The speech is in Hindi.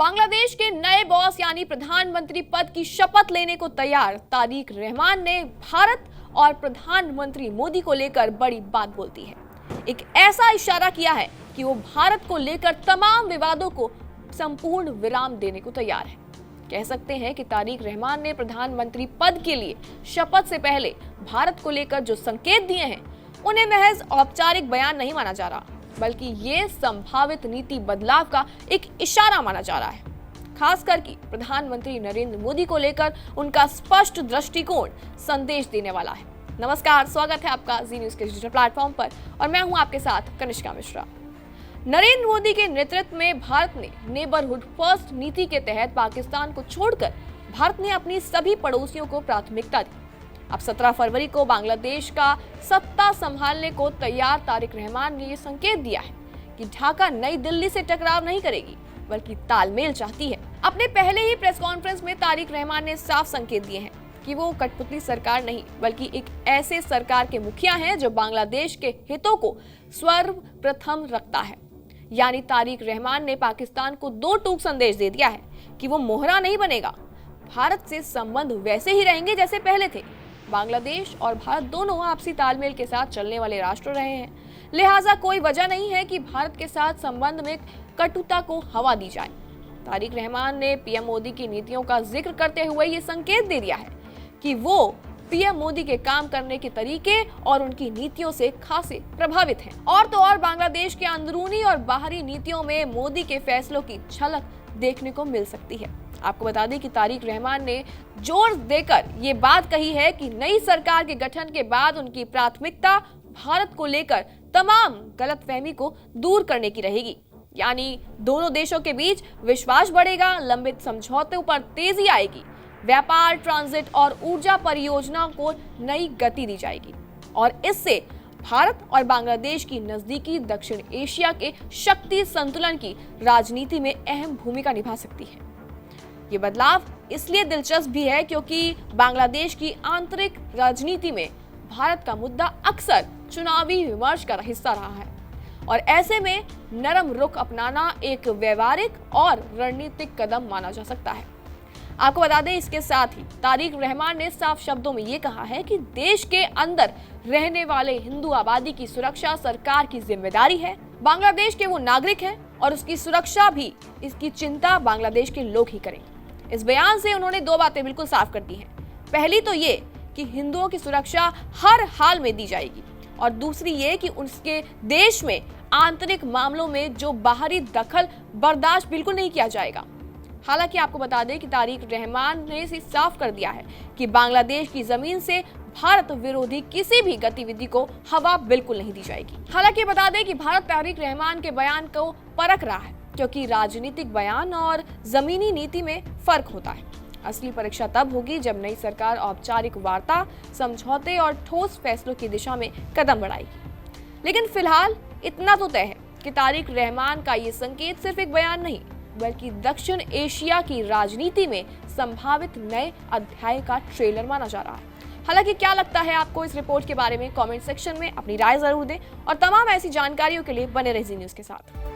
बांग्लादेश के नए बॉस यानी प्रधानमंत्री पद की शपथ लेने को तैयार तारिक रहमान ने भारत और प्रधानमंत्री मोदी को लेकर बड़ी बात बोलती है। एक ऐसा इशारा किया है कि वो भारत को लेकर तमाम विवादों को संपूर्ण विराम देने को तैयार है। कह सकते हैं कि तारिक रहमान ने प्रधानमंत्री पद के लिए शपथ से पहले भारत को लेकर जो संकेत दिए हैं उन्हें महज औपचारिक बयान नहीं माना जा रहा, बल्कि ये संभावित नीति बदलाव का एक इशारा माना जा रहा है। खासकर कि प्रधानमंत्री नरेंद्र मोदी को लेकर उनका स्पष्ट दृष्टिकोण संदेश देने वाला है। नमस्कार, स्वागत है आपका जी न्यूज़ के डिजिटल प्लेटफॉर्म पर और मैं हूं आपके साथ कनिष्का मिश्रा। नरेंद्र मोदी के नेतृत्व में भारत ने नेबरहुड फर्स्ट नीति के तहत पाकिस्तान को छोड़कर भारत ने अपनी सभी पड़ोसियों को प्राथमिकता दी। अब 17 फरवरी को बांग्लादेश का सत्ता संभालने को तैयार तारिक रहमान ने ये संकेत दिया है कि ढाका नई दिल्ली से टकराव नहीं करेगी, बल्कि तालमेल चाहती है। अपने पहले ही प्रेस कॉन्फ्रेंस में तारिक रहमान ने साफ संकेत दिए हैं कि वो कठपुतली सरकार नहीं, बल्कि एक ऐसे सरकार के मुखिया हैं जो बांग्लादेश के हितों को सर्वप्रथम रखता है। यानी तारिक रहमान ने पाकिस्तान को दो टूक संदेश दे दिया है कि वो मोहरा नहीं बनेगा। भारत से संबंध वैसे ही रहेंगे जैसे पहले थे। बांग्लादेश और भारत दोनों आपसी तालमेल के साथ चलने वाले राष्ट्र रहे हैं, लिहाजा कोई वजह नहीं है कि भारत के साथ संबंध में कटुता को हवा दी जाए। तारिक रहमान ने पीएम मोदी की नीतियों का जिक्र करते हुए ये संकेत दे दिया है कि वो पीएम मोदी के काम करने के तरीके और उनकी नीतियों से खासे प्रभावित हैं। और तो और बांग्लादेश के अंदरूनी और बाहरी नीतियों में मोदी के फैसलों की झलक देखने को मिल सकती है। आपको बता दें कि तारिक रहमान ने जोर देकर ये बात कही है कि नई सरकार के गठन के बाद उनकी प्राथमिकता भारत को लेकर तमाम गलतफहमी को दूर करने की रहेगी। यानी दोनों देशों के बीच विश्वास बढ़ेगा, लंबित समझौतों पर तेजी आएगी, व्यापार, ट्रांजिट और ऊर्जा परियोजनाओं को नई गति दी जाएगी और इससे भारत और बांग्लादेश की नजदीकी दक्षिण एशिया के शक्ति संतुलन की राजनीति में अहम भूमिका निभा सकती है। ये बदलाव इसलिए दिलचस्प भी है क्योंकि बांग्लादेश की आंतरिक राजनीति में भारत का मुद्दा अक्सर चुनावी विमर्श का हिस्सा रहा है और ऐसे में नरम रुख अपनाना एक व्यवहारिक और रणनीतिक कदम माना जा सकता है। आपको बता दें, इसके साथ ही तारिक रहमान ने साफ शब्दों में ये कहा है कि देश के अंदर रहने वाले हिंदू आबादी की सुरक्षा सरकार की जिम्मेदारी है। बांग्लादेश के वो नागरिक हैं और उसकी सुरक्षा भी इसकी चिंता बांग्लादेश के लोग ही करें। इस बयान से उन्होंने दो बातें बिल्कुल साफ कर दी हैं। पहली तो ये कि हिंदुओं की सुरक्षा हर हाल में दी जाएगी और दूसरी ये कि उसके देश में आंतरिक मामलों में जो बाहरी दखल बर्दाश्त बिल्कुल नहीं किया जाएगा। हालांकि आपको बता दें कि तारिक रहमान ने इसे साफ कर दिया है कि बांग्लादेश की जमीन से भारत विरोधी किसी भी गतिविधि को हवा बिल्कुल नहीं दी जाएगी। हालांकि बता दें कि भारत तारिक रहमान के बयान को परख रहा है क्योंकि राजनीतिक बयान और जमीनी नीति में फर्क होता है। असली परीक्षा तब होगी जब नई सरकार औपचारिक वार्ता, समझौते और ठोस फैसलों की दिशा में कदम बढ़ाएगी। लेकिन फिलहाल इतना तो तय है कि तारिक रहमान का ये संकेत सिर्फ एक बयान नहीं, बल्कि दक्षिण एशिया की राजनीति में संभावित नए अध्याय का ट्रेलर माना जा रहा है। हालांकि क्या लगता है आपको इस रिपोर्ट के बारे में? कमेंट सेक्शन में अपनी राय जरूर दें और तमाम ऐसी जानकारियों के लिए बने रहिए जी न्यूज़ के साथ।